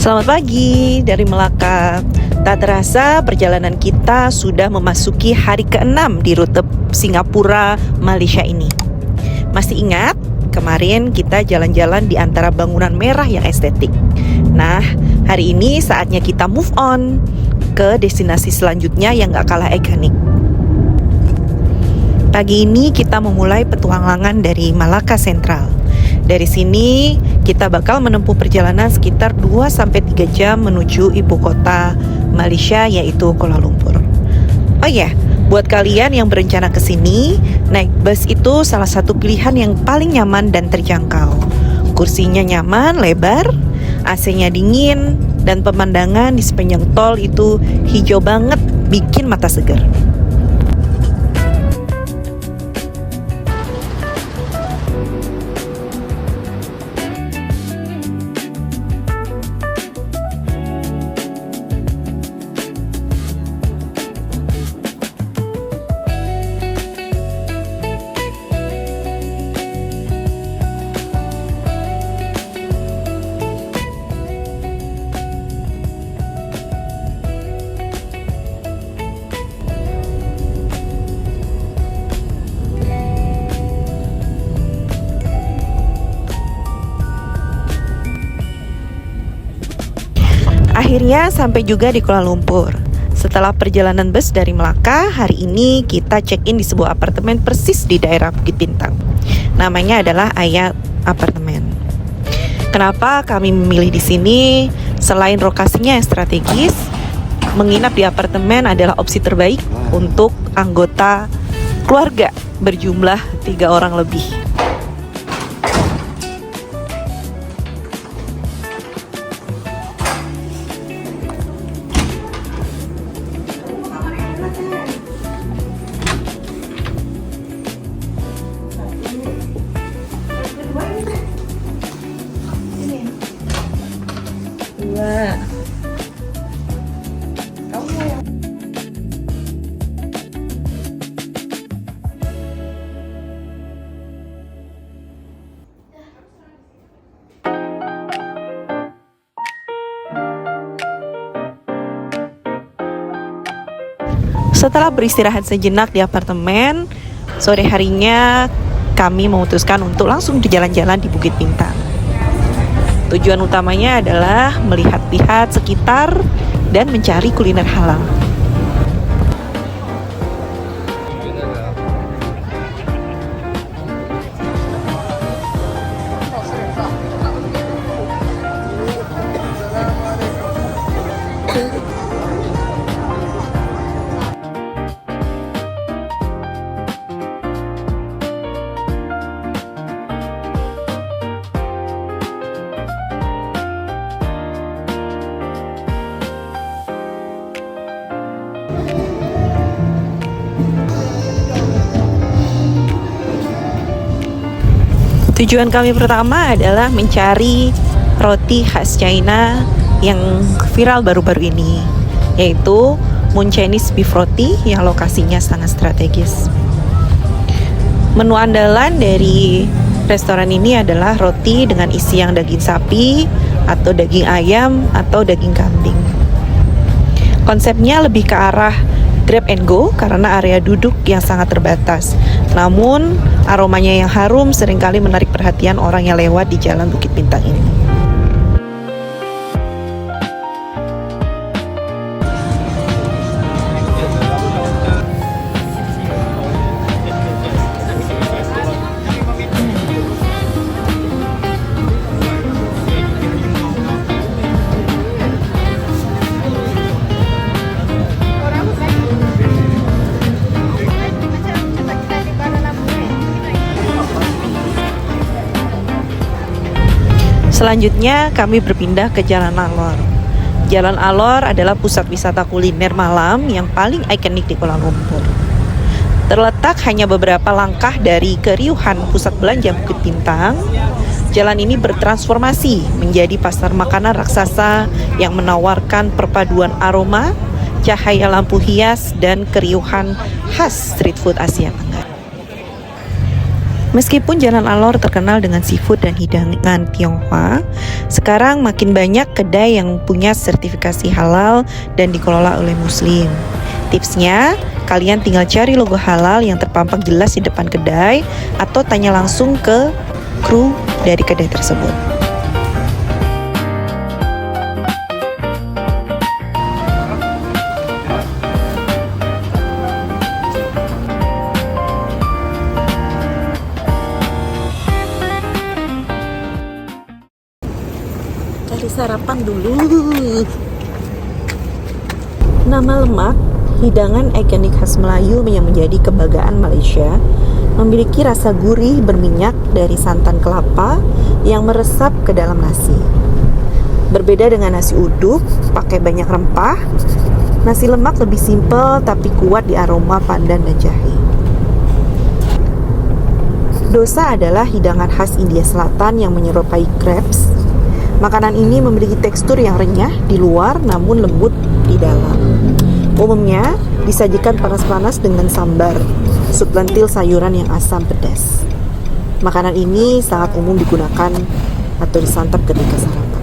Selamat pagi dari Melaka. Tak terasa perjalanan kita sudah memasuki hari ke-6 di rute Singapura, Malaysia ini. Masih ingat? Kemarin kita jalan-jalan di antara bangunan merah yang estetik. Nah, hari ini saatnya kita move on ke destinasi selanjutnya yang gak kalah ikonik. Pagi ini kita memulai petualangan dari Malacca Central. Dari sini kita bakal menempuh perjalanan sekitar 2-3 jam menuju ibu kota Malaysia, yaitu Kuala Lumpur. Oh iya, buat kalian yang berencana ke sini, naik bus itu salah satu pilihan yang paling nyaman dan terjangkau. Kursinya nyaman, lebar, AC-nya dingin, dan pemandangan di sepanjang tol itu hijau banget, bikin mata segar. Akhirnya sampai juga di Kuala Lumpur. Setelah perjalanan bus dari Melaka, hari ini kita check-in di sebuah apartemen persis di daerah Bukit Bintang. Namanya adalah Ayat Apartemen. Kenapa kami memilih di sini? Selain lokasinya yang strategis, menginap di apartemen adalah opsi terbaik untuk anggota keluarga berjumlah 3 orang lebih. Setelah beristirahat sejenak di apartemen, sore harinya kami memutuskan untuk langsung jalan-jalan di Bukit Bintang. Tujuan utamanya adalah melihat-lihat sekitar dan mencari kuliner halal. Tujuan kami pertama adalah mencari roti khas China yang viral baru-baru ini, yaitu Moon Chinese Beef Roti yang lokasinya sangat strategis. Menu andalan dari restoran ini adalah roti dengan isian daging sapi atau daging ayam atau daging kambing. Konsepnya lebih ke arah grab and go karena area duduk yang sangat terbatas. Namun aromanya yang harum seringkali menarik perhatian orang yang lewat di jalan Bukit Bintang ini. Selanjutnya kami berpindah ke Jalan Alor. Jalan Alor adalah pusat wisata kuliner malam yang paling ikonik di Kuala Lumpur. Terletak hanya beberapa langkah dari keriuhan pusat belanja Bukit Bintang, jalan ini bertransformasi menjadi pasar makanan raksasa yang menawarkan perpaduan aroma, cahaya lampu hias, dan keriuhan khas street food Asia Tenggara. Meskipun Jalan Alor terkenal dengan seafood dan hidangan Tionghoa, sekarang makin banyak kedai yang punya sertifikasi halal dan dikelola oleh Muslim. Tipsnya, kalian tinggal cari logo halal yang terpampang jelas di depan kedai atau tanya langsung ke kru dari kedai tersebut. Cari sarapan dulu. Nama lemak, hidangan ikonik khas Melayu yang menjadi kebanggaan Malaysia, memiliki rasa gurih berminyak dari santan kelapa yang meresap ke dalam nasi. Berbeda dengan nasi uduk, pakai banyak rempah, nasi lemak lebih simpel tapi kuat di aroma pandan dan jahe. Dosa adalah hidangan khas India Selatan yang menyerupai crepes. Makanan ini memiliki tekstur yang renyah di luar namun lembut di dalam. Umumnya disajikan panas-panas dengan sambar, sup lentil sayuran yang asam pedas. Makanan ini sangat umum digunakan atau disantap ketika sarapan.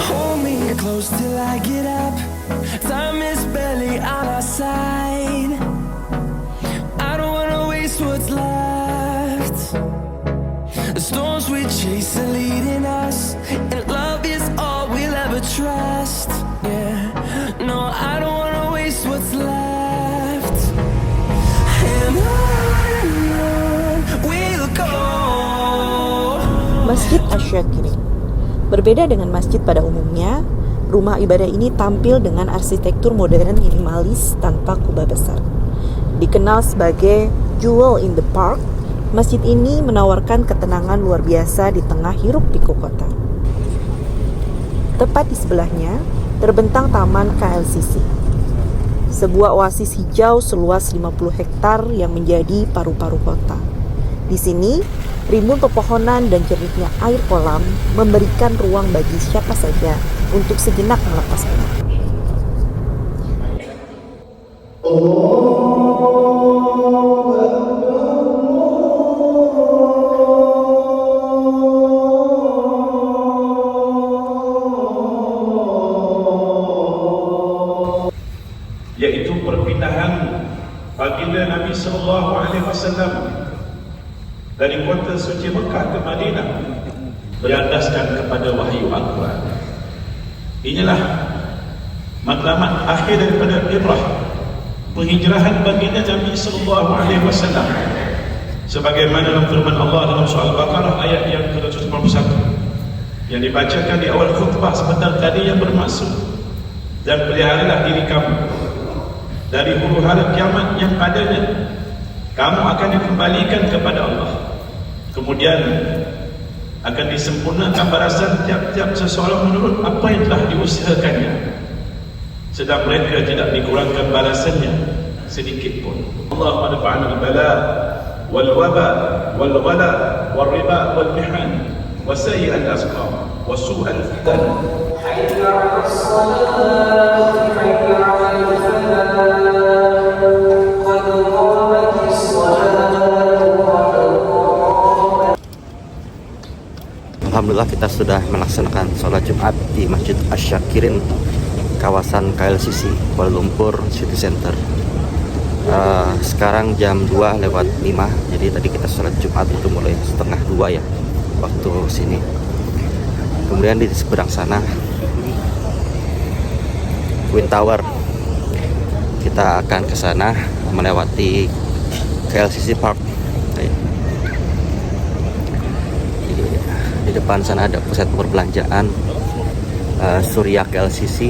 Hold me close till I get up. Time is barely on our side. I don't wanna waste what's left. The storms we chase are leading us, and love is all we'll ever trust. Yeah, no, I don't wanna waste what's left. And on we'll go. Masjid Asy-Syakirin. Berbeda dengan masjid pada umumnya, rumah ibadah ini tampil dengan arsitektur modern minimalis tanpa kubah besar. Dikenal sebagai Jewel in the Park, masjid ini menawarkan ketenangan luar biasa di tengah hiruk-pikuk kota. Tepat di sebelahnya, terbentang Taman KLCC, sebuah oasis hijau seluas 50 hektar yang menjadi paru-paru kota. Di sini, rimbun pepohonan dan jernihnya air kolam memberikan ruang bagi siapa saja untuk sejenak melepas penat. Yaitu perpindahan baginda Nabi SAW dari kota suci Mekah ke Madinah berlandaskan kepada wahyu Al-Quran. Inilah matlamat akhir daripada ibrah penghijrahan baginda Nabi SAW, sebagaimana dalam firman Allah dalam surah Al-Baqarah ayat yang ke-191 yang dibacakan di awal khutbah sebentar tadi, yang bermaksud, dan peliharalah diri kamu dari huru-hara kiamat yang padanya kamu akan dikembalikan kepada Allah, kemudian akan disempurnakan balasan tiap-tiap seseorang menurut apa yang telah diusahakannya, sedang mereka tidak dikurangkan balasannya sedikit pun. Allah madfa'ana al-bala wal waba wal ghala wal riba wal mihan wa sayyi al-asqam wa su' al-fitan. Hayya 'ala as-salat hayya 'ala al-falah. Alhamdulillah kita sudah melaksanakan sholat Jumat di Masjid Asy-Syakirin, kawasan KLCC, Kuala Lumpur City Center. Sekarang jam 2:05, jadi tadi kita sholat Jumat itu mulai setengah 2 ya waktu sini. Kemudian di seberang sana Twin Tower, kita akan ke sana melewati KLCC Park. Di depan sana ada pusat perbelanjaan Surya KLCC.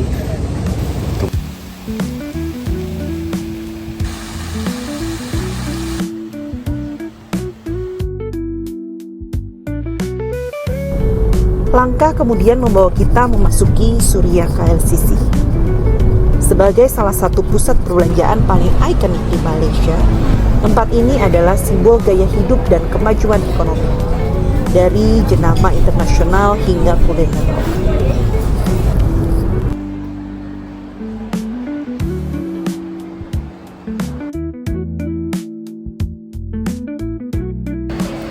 Langkah kemudian membawa kita memasuki Surya KLCC. Sebagai salah satu pusat perbelanjaan paling ikonik di Malaysia, tempat ini adalah simbol gaya hidup dan kemajuan ekonomi. dari jenama internasional hingga kuliner.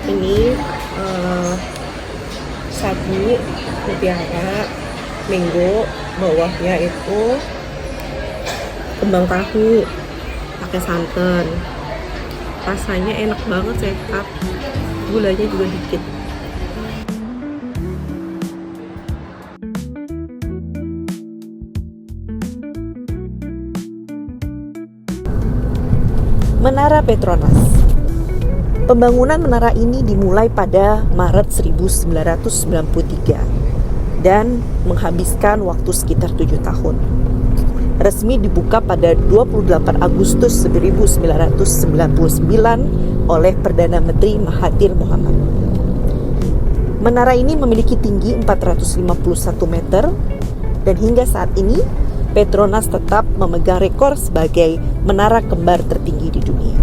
Ini sagu mutiara, mango, bawahnya itu kembang tahu pakai santan. Rasanya enak banget, sehat, gulanya juga dikit. Menara Petronas. Pembangunan menara ini dimulai pada Maret 1993 dan menghabiskan waktu sekitar 7 tahun. Resmi dibuka pada 28 Agustus 1999 oleh Perdana Menteri Mahathir Mohamad. Menara ini memiliki tinggi 451 meter dan hingga saat ini Petronas tetap memegang rekor sebagai menara kembar tertinggi di dunia.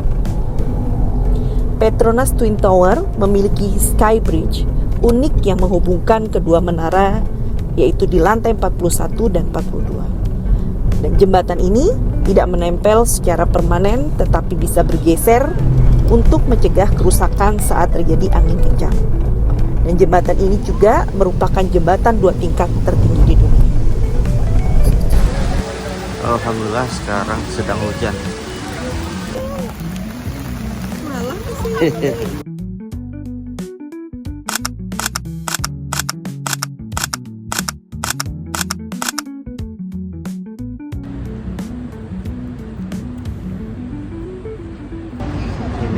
Petronas Twin Tower memiliki sky bridge unik yang menghubungkan kedua menara, yaitu di lantai 41 dan 42. Dan jembatan ini tidak menempel secara permanen tetapi bisa bergeser untuk mencegah kerusakan saat terjadi angin kencang. Dan jembatan ini juga merupakan jembatan 2 tingkat tertinggi di dunia. Alhamdulillah sekarang sedang hujan. Ini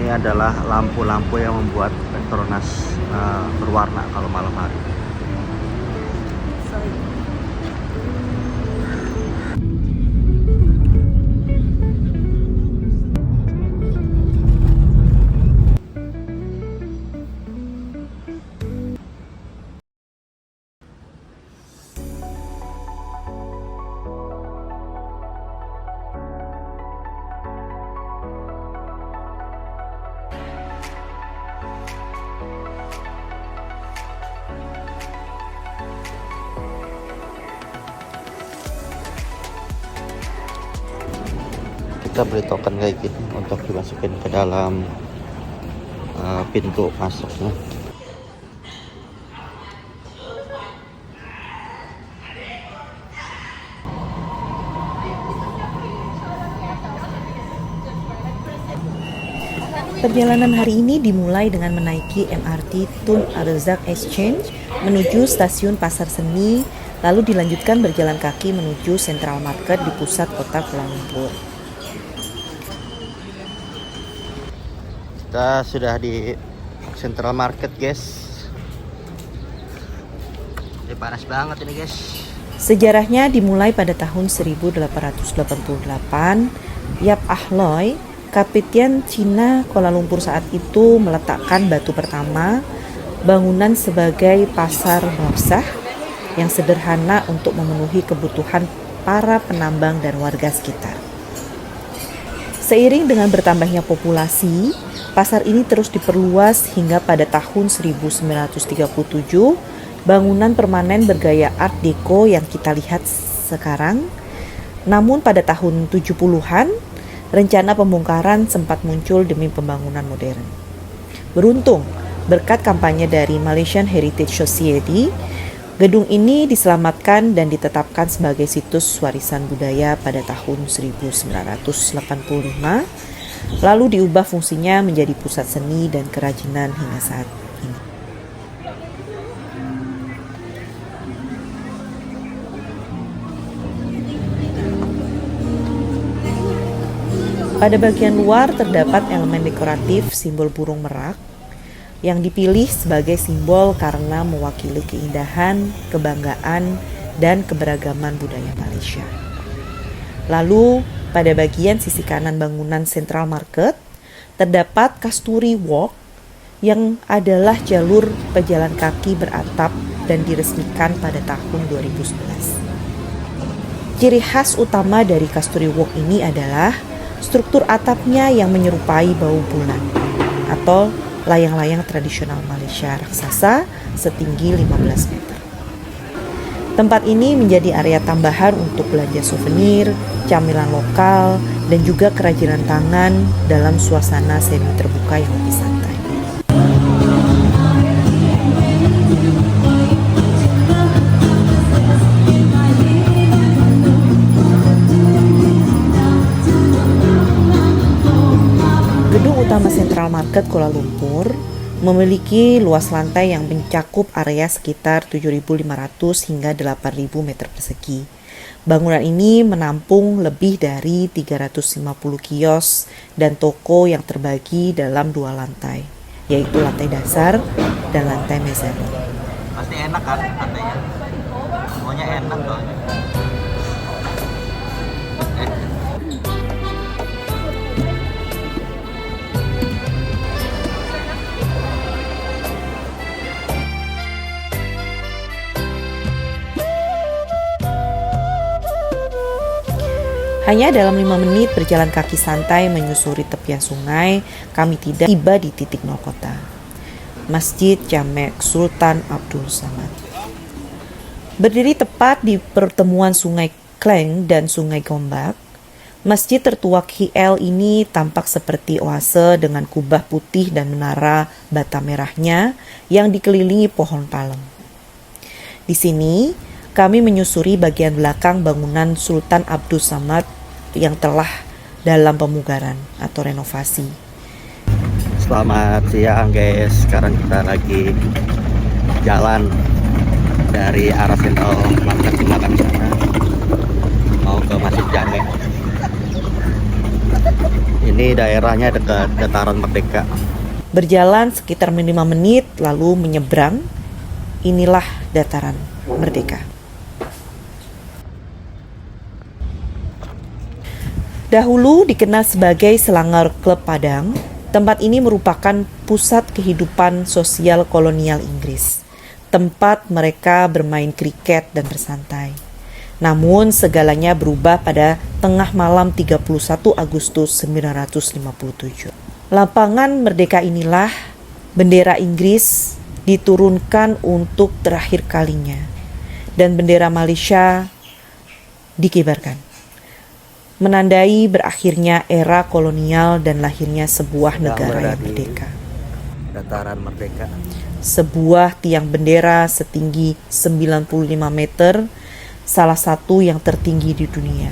adalah lampu-lampu yang membuat Petronas berwarna kalau malam hari. Kita beli token kayak gini untuk dimasukin ke dalam pintu masuknya. Perjalanan hari ini dimulai dengan menaiki MRT Tun Abazak Exchange menuju stasiun Pasar Seni, lalu dilanjutkan berjalan kaki menuju Central Market di pusat kota Kuala Lumpur. Kita sudah di Central Market, guys. Ini panas banget ini, guys. Sejarahnya dimulai pada tahun 1888. Yap Ah Loy, Kapiten Cina Kuala Lumpur saat itu meletakkan batu pertama bangunan sebagai pasar borsah yang sederhana untuk memenuhi kebutuhan para penambang dan warga sekitar. Seiring dengan bertambahnya populasi, pasar ini terus diperluas hingga pada tahun 1937, bangunan permanen bergaya Art Deco yang kita lihat sekarang. Namun pada tahun 70-an, rencana pembongkaran sempat muncul demi pembangunan modern. Beruntung, berkat kampanye dari Malaysian Heritage Society, gedung ini diselamatkan dan ditetapkan sebagai situs warisan budaya pada tahun 1985, lalu diubah fungsinya menjadi pusat seni dan kerajinan hingga saat ini. Pada bagian luar terdapat elemen dekoratif simbol burung merak yang dipilih sebagai simbol karena mewakili keindahan, kebanggaan, dan keberagaman budaya Malaysia. Lalu, pada bagian sisi kanan bangunan Central Market, terdapat Kasturi Walk yang adalah jalur pejalan kaki beratap dan diresmikan pada tahun 2011. Ciri khas utama dari Kasturi Walk ini adalah struktur atapnya yang menyerupai bau bulan atau layang-layang tradisional Malaysia raksasa setinggi 15 meter. Tempat ini menjadi area tambahan untuk belanja souvenir, camilan lokal, dan juga kerajinan tangan dalam suasana semi terbuka yang lebih santai. Gedung utama Central Market Kuala Lumpur memiliki luas lantai yang mencakup area sekitar 7.500 hingga 8.000 meter persegi. Bangunan ini menampung lebih dari 350 kios dan toko yang terbagi dalam 2 lantai, yaitu lantai dasar dan lantai mezzanine. Pasti enak kan lantainya? Semuanya enak loh. Hanya dalam 5 menit berjalan kaki santai menyusuri tepian sungai, kami tiba di titik nol kota. Masjid Jamek Sultan Abdul Samad. Berdiri tepat di pertemuan Sungai Kleng dan Sungai Gombak, masjid tertua KL ini tampak seperti oase dengan kubah putih dan menara bata merahnya yang dikelilingi pohon palem. Di sini, kami menyusuri bagian belakang bangunan Sultan Abdul Samad yang telah dalam pemugaran atau renovasi. Selamat siang guys, sekarang kita lagi jalan dari arah Central Market di belakang sana mau ke Masjid Jamek. Ini daerahnya dekat Dataran Merdeka. Berjalan sekitar 5 menit lalu menyeberang, inilah Dataran Merdeka. Dahulu dikenal sebagai Selangor Klub Padang, tempat ini merupakan pusat kehidupan sosial kolonial Inggris. Tempat mereka bermain kriket dan bersantai. Namun segalanya berubah pada tengah malam 31 Agustus 1957. Lapangan Merdeka inilah bendera Inggris diturunkan untuk terakhir kalinya dan bendera Malaysia dikibarkan, menandai berakhirnya era kolonial dan lahirnya sebuah negara yang merdeka. Dataran Merdeka. Sebuah tiang bendera setinggi 95 meter, salah satu yang tertinggi di dunia,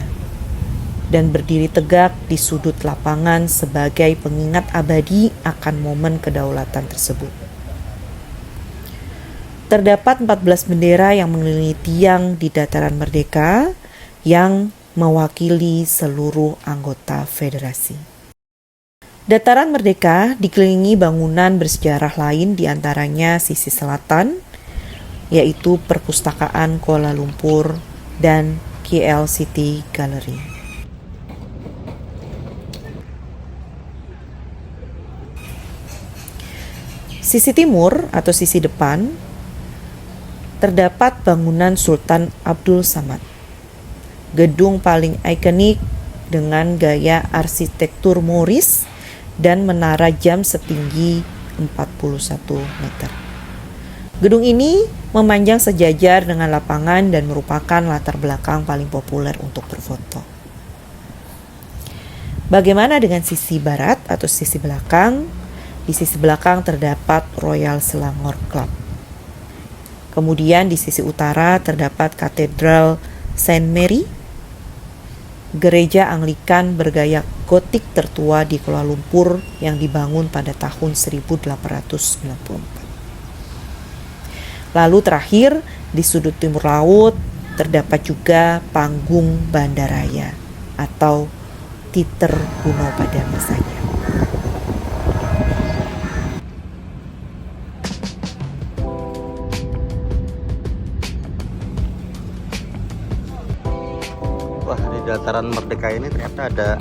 dan berdiri tegak di sudut lapangan sebagai pengingat abadi akan momen kedaulatan tersebut. Terdapat 14 bendera yang mengelilingi tiang di Dataran Merdeka yang mewakili seluruh anggota federasi. Dataran Merdeka dikelilingi bangunan bersejarah lain, diantaranya sisi selatan, yaitu Perpustakaan Kuala Lumpur dan KL City Gallery. Sisi timur atau sisi depan terdapat bangunan Sultan Abdul Samad, gedung paling ikonik dengan gaya arsitektur Moorish dan menara jam setinggi 41 meter. Gedung ini memanjang sejajar dengan lapangan dan merupakan latar belakang paling populer untuk berfoto. Bagaimana dengan sisi barat atau sisi belakang? Di sisi belakang terdapat Royal Selangor Club. Kemudian di sisi utara terdapat Katedral Saint Mary, gereja Anglikan bergaya gotik tertua di Kuala Lumpur yang dibangun pada tahun 1894. Lalu terakhir, di sudut timur laut terdapat juga Panggung Bandaraya atau Teater kuno pada masanya. Wah, di Dataran Merdeka ini ternyata ada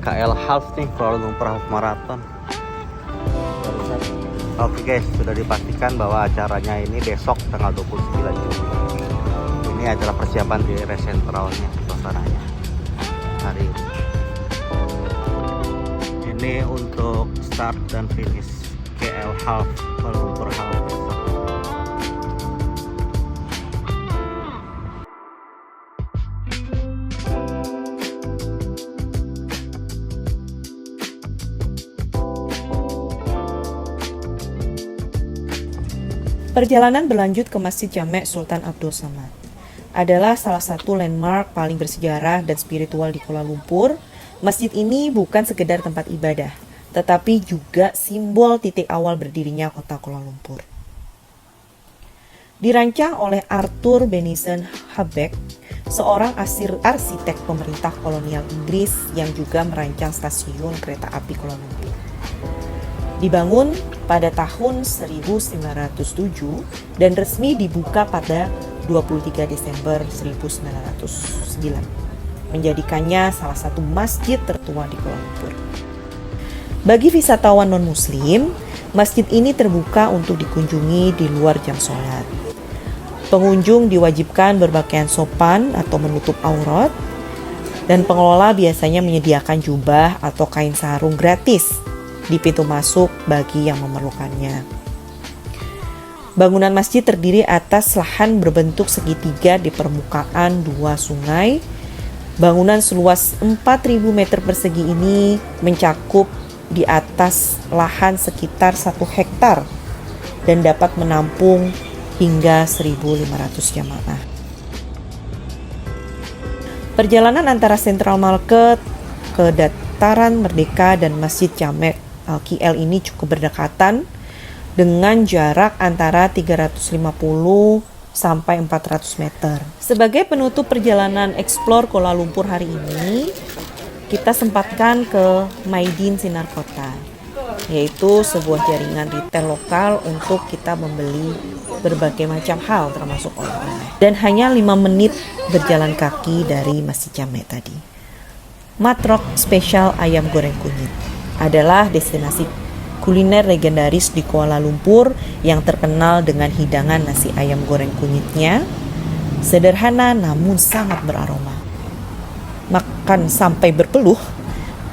KL Half nih, Kuala Lumpur Half Marathon. Oke guys, sudah dipastikan bahwa acaranya ini besok tanggal 29 Juni. Ini adalah persiapan di rest centralnya, suasananya hari ini. Ini untuk start dan finish KL Half, Kuala Lumpur Half. Perjalanan berlanjut ke Masjid Jamek Sultan Abdul Samad. Adalah salah satu landmark paling bersejarah dan spiritual di Kuala Lumpur. Masjid ini bukan sekedar tempat ibadah, tetapi juga simbol titik awal berdirinya kota Kuala Lumpur. Dirancang oleh Arthur Benison Habeck, seorang arsitek pemerintah kolonial Inggris yang juga merancang stasiun kereta api Kuala Lumpur. Dibangun pada tahun 1907 dan resmi dibuka pada 23 Desember 1909, menjadikannya salah satu masjid tertua di Kuala Lumpur. Bagi wisatawan non-muslim, masjid ini terbuka untuk dikunjungi di luar jam sholat. Pengunjung diwajibkan berpakaian sopan atau menutup aurat, dan pengelola biasanya menyediakan jubah atau kain sarung gratis di pintu masuk bagi yang memerlukannya. Bangunan masjid terdiri atas lahan berbentuk segitiga di permukaan dua sungai. Bangunan seluas 4.000 meter persegi ini mencakup di atas lahan sekitar 1 hektar dan dapat menampung hingga 1.500 jamaah. Perjalanan antara Central Market ke Dataran Merdeka dan Masjid Jamek Al-KL ini cukup berdekatan dengan jarak antara 350 sampai 400 meter. Sebagai penutup perjalanan Explore Kuala Lumpur hari ini, kita sempatkan ke Maidin Sinar Kota, yaitu sebuah jaringan retail lokal untuk kita membeli berbagai macam hal termasuk oleh-oleh. Dan hanya 5 menit berjalan kaki dari Masjid Jamek tadi. Matrok spesial ayam goreng kunyit adalah destinasi kuliner legendaris di Kuala Lumpur yang terkenal dengan hidangan nasi ayam goreng kunyitnya. Sederhana namun sangat beraroma. Makan sampai berpeluh,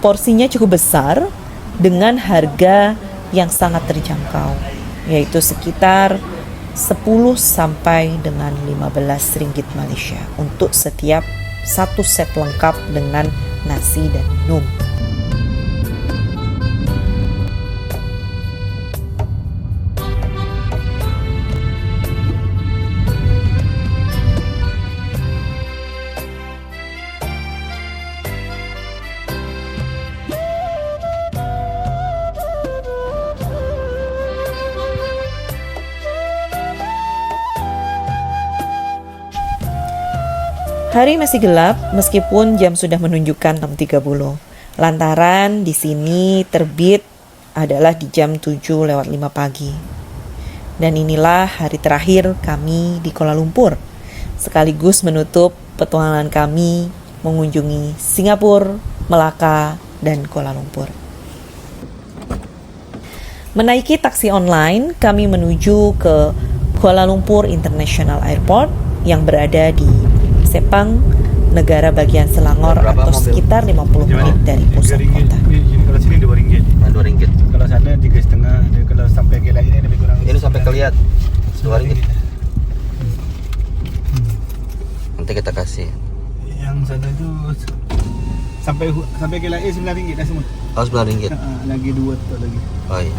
porsinya cukup besar dengan harga yang sangat terjangkau, yaitu sekitar 10 sampai dengan 15 ringgit Malaysia untuk setiap satu set lengkap dengan nasi dan minum. Hari masih gelap meskipun jam sudah menunjukkan 6.30. Lantaran di sini terbit adalah di jam 7:05 pagi. Dan inilah hari terakhir kami di Kuala Lumpur, sekaligus menutup petualangan kami mengunjungi Singapura, Melaka, dan Kuala Lumpur. Menaiki taksi online, kami menuju ke Kuala Lumpur International Airport yang berada di Sepang, negara bagian Selangor, atau sekitar 50 menit dari pusat kota. Kalau sini RM2. RM2. Kalau sana 3,5. Kalau sampai ke lain lebih kurang. Ini sampai ke lihat RM2. Nanti kita kasih. Yang sana itu sampai ke lain RM9 dah semua. Oh, RM9. Lagi 2 tu lagi. Oh iya.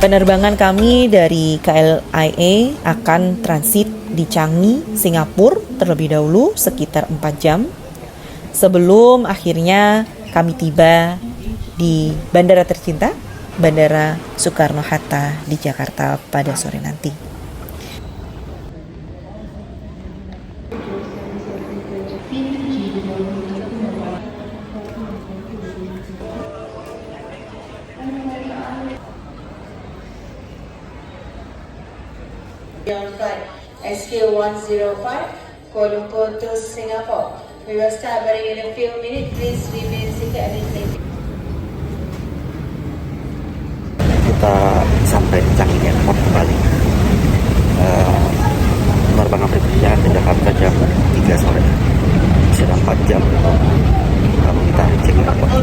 Penerbangan kami dari KLIA akan transit di Changi, Singapura terlebih dahulu sekitar 4 jam sebelum akhirnya kami tiba di bandara tercinta, Bandara Soekarno-Hatta di Jakarta pada sore nanti. On flight SQ105 Kuala Lumpur to Singapore. We will start boarding in a few minutes. Please remain seated and wait. Kita sampai di Changi Airport kembali. Penerbangan berikutnya ke Jakarta jam 3 sore. Sudah 4 jam kalau kita di Changi Airport.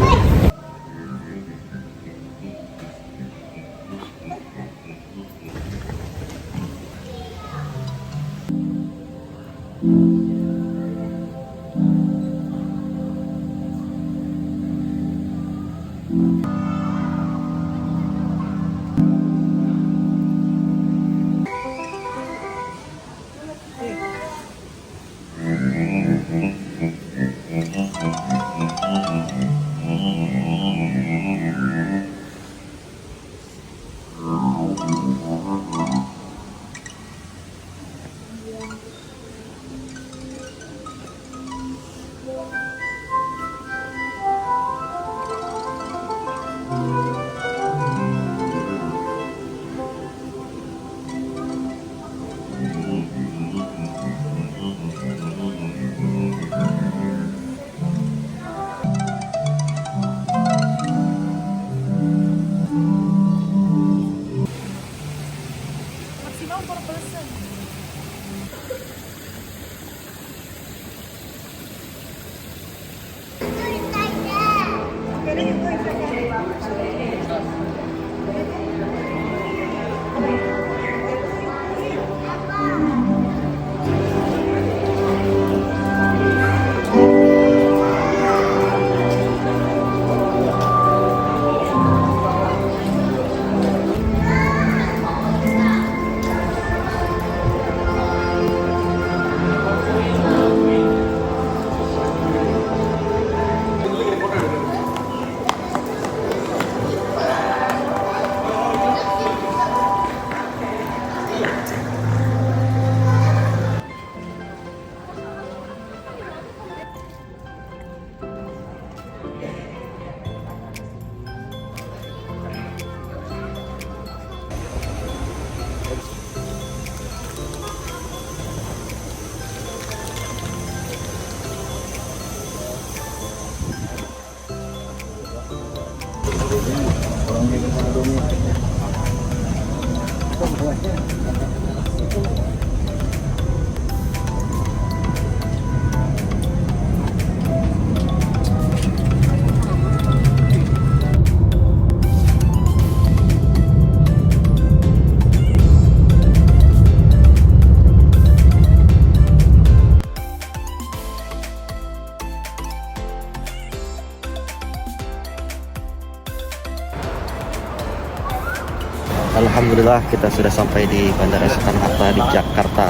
Alhamdulillah kita sudah sampai di Bandara Soekarno-Hatta di Jakarta.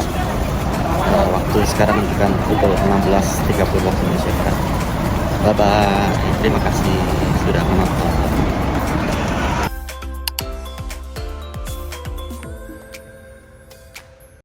Waktu sekarang menunjukkan pukul 16.30 waktu Indonesia Barat. Bye bye. Terima kasih sudah menonton.